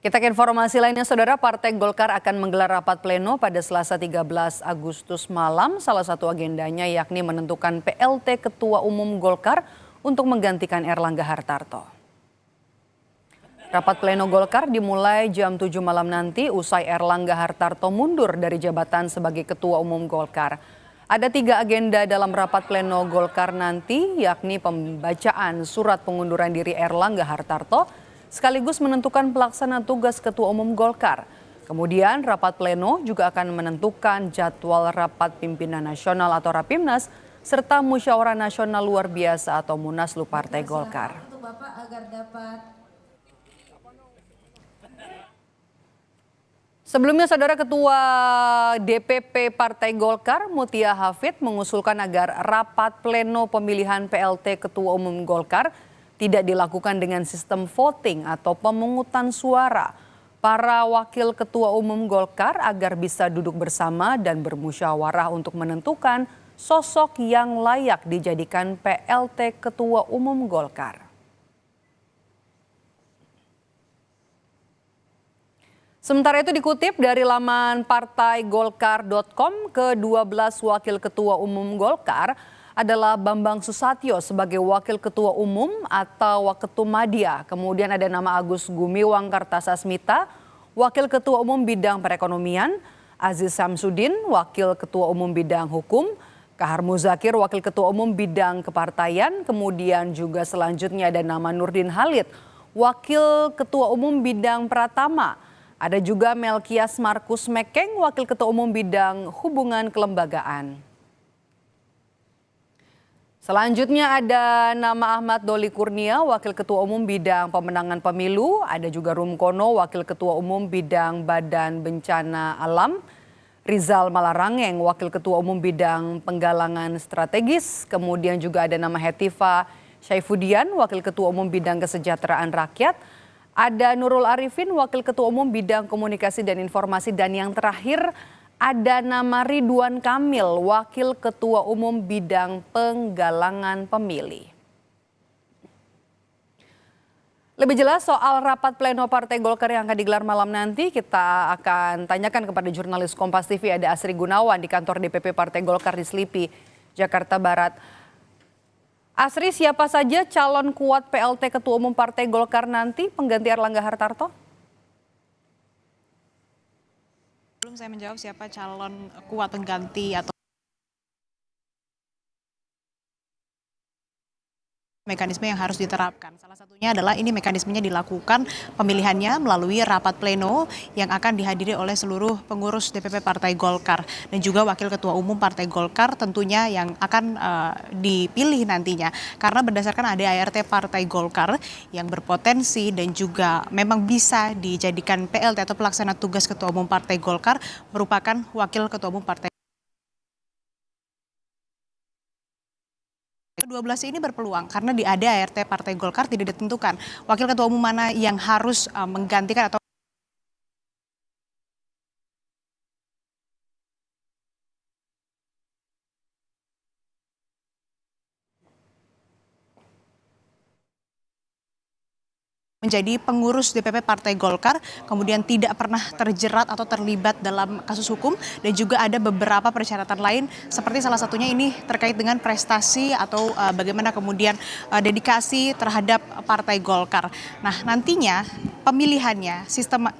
Kita ke informasi lainnya, Saudara. Partai Golkar akan menggelar rapat pleno pada Selasa 13 Agustus malam. Salah satu agendanya yakni menentukan PLT Ketua Umum Golkar untuk menggantikan Erlangga Hartarto. Rapat pleno Golkar dimulai jam 7 malam nanti usai Erlangga Hartarto mundur dari jabatan sebagai Ketua Umum Golkar. Ada 3 agenda dalam rapat pleno Golkar nanti, yakni pembacaan surat pengunduran diri Erlangga Hartarto, sekaligus menentukan pelaksana tugas Ketua Umum Golkar. Kemudian rapat pleno juga akan menentukan jadwal rapat pimpinan nasional atau Rapimnas, serta musyawarah nasional luar biasa atau Munaslup Partai Golkar. Sebelumnya, Saudara, Ketua DPP Partai Golkar Mutia Hafid mengusulkan agar rapat pleno pemilihan PLT Ketua Umum Golkar tidak dilakukan dengan sistem voting atau pemungutan suara. Para wakil Ketua Umum Golkar agar bisa duduk bersama dan bermusyawarah untuk menentukan sosok yang layak dijadikan PLT Ketua Umum Golkar. Sementara itu, dikutip dari laman partaigolkar.com, ke-12 wakil Ketua Umum Golkar adalah Bambang Susatyo sebagai Wakil Ketua Umum atau Waketumadya. Kemudian ada nama Agus Gumiwang Kartasasmita, Wakil Ketua Umum Bidang Perekonomian, Aziz Samsudin, Wakil Ketua Umum Bidang Hukum, Kahar Muzakir, Wakil Ketua Umum Bidang Kepartaian, kemudian juga selanjutnya ada nama Nurdin Halid, Wakil Ketua Umum Bidang Pratama. Ada juga Melkias Markus Mekeng, Wakil Ketua Umum Bidang Hubungan Kelembagaan. Selanjutnya ada nama Ahmad Doli Kurnia, Wakil Ketua Umum Bidang Pemenangan Pemilu. Ada juga Rumkono, Wakil Ketua Umum Bidang Badan Bencana Alam. Rizal Malarangeng, Wakil Ketua Umum Bidang Penggalangan Strategis. Kemudian juga ada nama Hetifa Syaifudian, Wakil Ketua Umum Bidang Kesejahteraan Rakyat. Ada Nurul Arifin, Wakil Ketua Umum Bidang Komunikasi dan Informasi. Dan yang terakhir ada nama Ridwan Kamil, Wakil Ketua Umum Bidang Penggalangan Pemilih. Lebih jelas soal rapat pleno Partai Golkar yang akan digelar malam nanti, kita akan tanyakan kepada jurnalis Kompas TV, ada Asri Gunawan di kantor DPP Partai Golkar di Selipi, Jakarta Barat. Asri, siapa saja calon kuat PLT Ketua Umum Partai Golkar nanti pengganti Erlangga Hartarto? Belum saya menjawab siapa calon kuat pengganti atau mekanisme yang harus diterapkan. Salah satunya adalah ini mekanismenya dilakukan pemilihannya melalui rapat pleno yang akan dihadiri oleh seluruh pengurus DPP Partai Golkar dan juga Wakil Ketua Umum Partai Golkar tentunya yang akan dipilih nantinya. Karena berdasarkan ADART Partai Golkar yang berpotensi dan juga memang bisa dijadikan PLT atau pelaksana tugas Ketua Umum Partai Golkar merupakan Wakil Ketua Umum Partai. Ke-12 ini berpeluang karena di ADART Partai Golkar tidak ditentukan wakil ketua umum mana yang harus menggantikan atau menjadi pengurus DPP Partai Golkar, kemudian tidak pernah terjerat atau terlibat dalam kasus hukum, dan juga ada beberapa persyaratan lain, seperti salah satunya ini terkait dengan prestasi atau bagaimana kemudian dedikasi terhadap Partai Golkar. Nah, nantinya pemilihannya sistem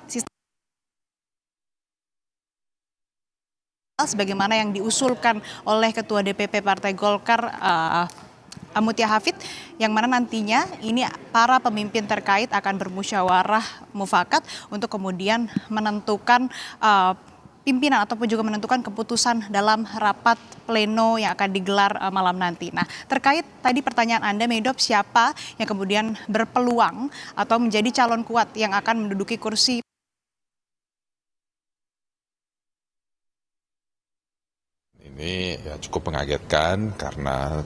sebagaimana yang diusulkan oleh Ketua DPP Partai Golkar Mutia Hafid, yang mana nantinya ini para pemimpin terkait akan bermusyawarah mufakat untuk kemudian menentukan pimpinan ataupun juga menentukan keputusan dalam rapat pleno yang akan digelar malam nanti. Nah, terkait tadi pertanyaan Anda, Medop, siapa yang kemudian berpeluang atau menjadi calon kuat yang akan menduduki kursi? Ini ya cukup mengagetkan karena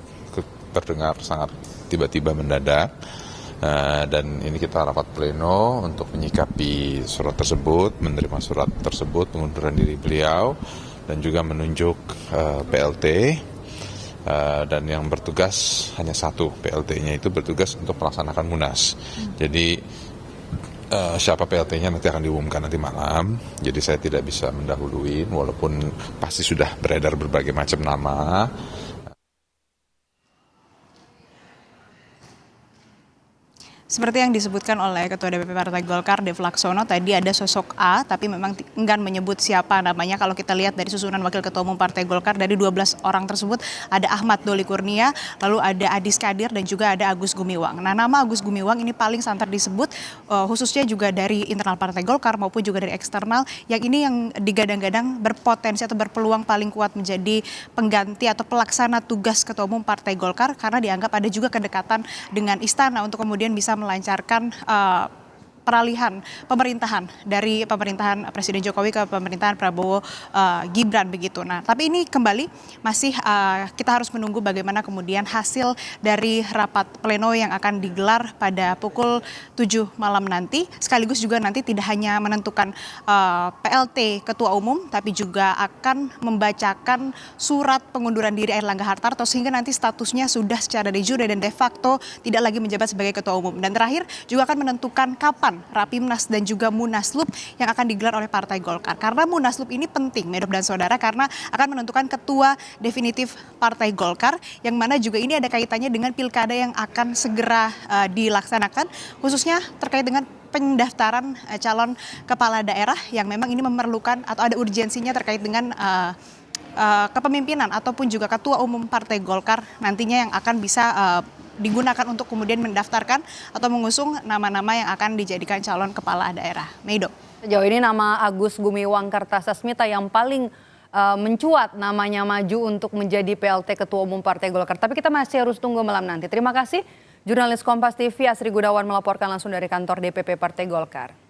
terdengar sangat tiba-tiba mendadak, dan ini kita rapat pleno untuk menyikapi surat tersebut, menerima surat tersebut, pengunduran diri beliau, dan juga menunjuk PLT, dan yang bertugas hanya satu, PLT-nya itu bertugas untuk melaksanakan Munas. Jadi Siapa PLT-nya nanti akan diumumkan nanti malam, jadi saya tidak bisa mendahului, walaupun pasti sudah beredar berbagai macam nama. Seperti yang disebutkan oleh Ketua DPP Partai Golkar, Dev Laksono, tadi ada sosok A, tapi memang enggan menyebut siapa namanya. Kalau kita lihat dari susunan Wakil Ketua Umum Partai Golkar, dari 12 orang tersebut ada Ahmad Doli Kurnia, lalu ada Adis Kadir, dan juga ada Agus Gumiwang. Nah, nama Agus Gumiwang ini paling santer disebut, khususnya juga dari internal Partai Golkar maupun juga dari eksternal, yang ini yang digadang-gadang berpotensi atau berpeluang paling kuat menjadi pengganti atau pelaksana tugas Ketua Umum Partai Golkar, karena dianggap ada juga kedekatan dengan istana untuk kemudian bisa melancarkan peralihan pemerintahan dari pemerintahan Presiden Jokowi ke pemerintahan Prabowo Gibran begitu. Nah, tapi ini kembali masih kita harus menunggu bagaimana kemudian hasil dari rapat pleno yang akan digelar pada pukul 7 malam nanti. Sekaligus juga nanti tidak hanya menentukan PLT Ketua Umum, tapi juga akan membacakan surat pengunduran diri Airlangga Hartarto sehingga nanti statusnya sudah secara de jure dan de facto tidak lagi menjabat sebagai Ketua Umum. Dan terakhir juga akan menentukan kapan Rapimnas dan juga Munaslup yang akan digelar oleh Partai Golkar. Karena Munaslup ini penting, Medok dan Saudara, karena akan menentukan ketua definitif Partai Golkar, yang mana juga ini ada kaitannya dengan pilkada yang akan segera dilaksanakan, khususnya terkait dengan pendaftaran calon kepala daerah yang memang ini memerlukan atau ada urgensinya terkait dengan kepemimpinan ataupun juga ketua umum Partai Golkar nantinya yang akan bisa digunakan untuk kemudian mendaftarkan atau mengusung nama-nama yang akan dijadikan calon kepala daerah. Meido. Sejauh ini nama Agus Gumiwang Kartasasmita yang paling mencuat namanya maju untuk menjadi PLT Ketua Umum Partai Golkar. Tapi kita masih harus tunggu malam nanti. Terima kasih jurnalis Kompas TV Asri Gudawan melaporkan langsung dari kantor DPP Partai Golkar.